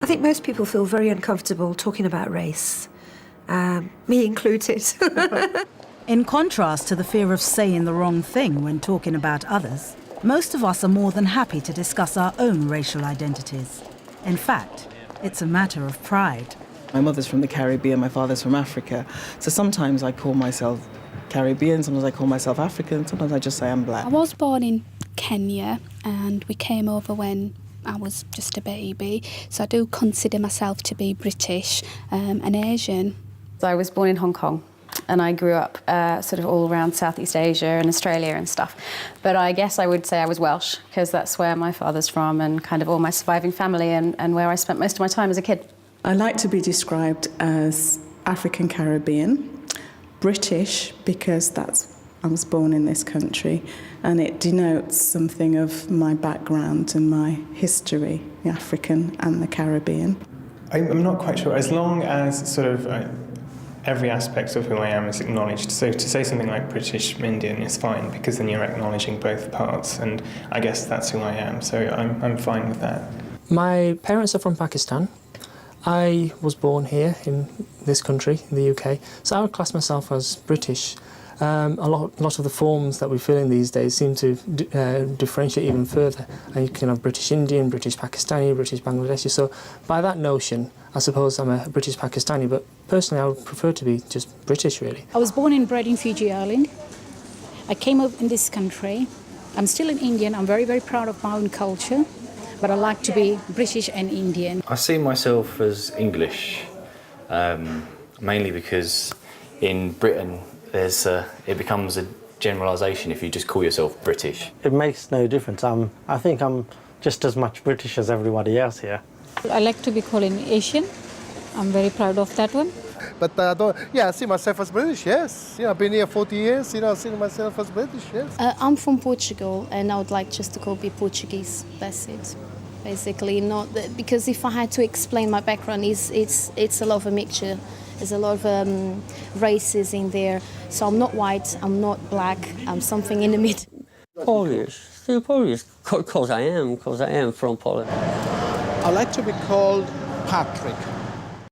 I think most people feel very uncomfortable talking about race, me included. In contrast to the fear of saying the wrong thing when talking about others, most of us are more than happy to discuss our own racial identities. In fact, it's a matter of pride. My mother's from the Caribbean, my father's from Africa, so sometimes I call myself Caribbean, sometimes I call myself African, sometimes I just say I'm black. I was born in Kenya and we came over when I was just a baby, so I do consider myself to be British and Asian. I was born in Hong Kong and I grew up sort of all around Southeast Asia and Australia and stuff. But I guess I would say I was Welsh because that's where my father's from and kind of all my surviving family and where I spent most of my time as a kid. I like to be described as African Caribbean, British because I was born in this country, and it denotes something of my background and my history, the African and the Caribbean. I'm not quite sure, as long as sort of every aspect of who I am is acknowledged. So to say something like British Indian is fine because then you're acknowledging both parts, and I guess that's who I am, so I'm fine with that. My parents are from Pakistan. I was born here in this country, in the UK, so I would class myself as British. A lot of the forms that we fill in these days seem to differentiate even further. And you can have British Indian, British Pakistani, British Bangladeshi. So by that notion, I suppose I'm a British Pakistani, but personally I would prefer to be just British, really. I was born and bred in Fiji Island. I came up in this country. I'm still an Indian. I'm very, very proud of my own culture, but I like to be British and Indian. I see myself as English, mainly because in Britain it becomes a generalisation if you just call yourself British. It makes no difference. I think I'm just as much British as everybody else here. I like to be called an Asian. I'm very proud of that one. But I see myself as British, yes. I've been here 40 years, I see myself as British, yes. I'm from Portugal and I would like just to call me Portuguese, that's it. Basically, not because if I had to explain my background, it's a lot of a mixture. There's a lot of races in there. So I'm not white, I'm not black, I'm something in the middle. Polish, still Polish, because I am from Poland. I like to be called Patrick.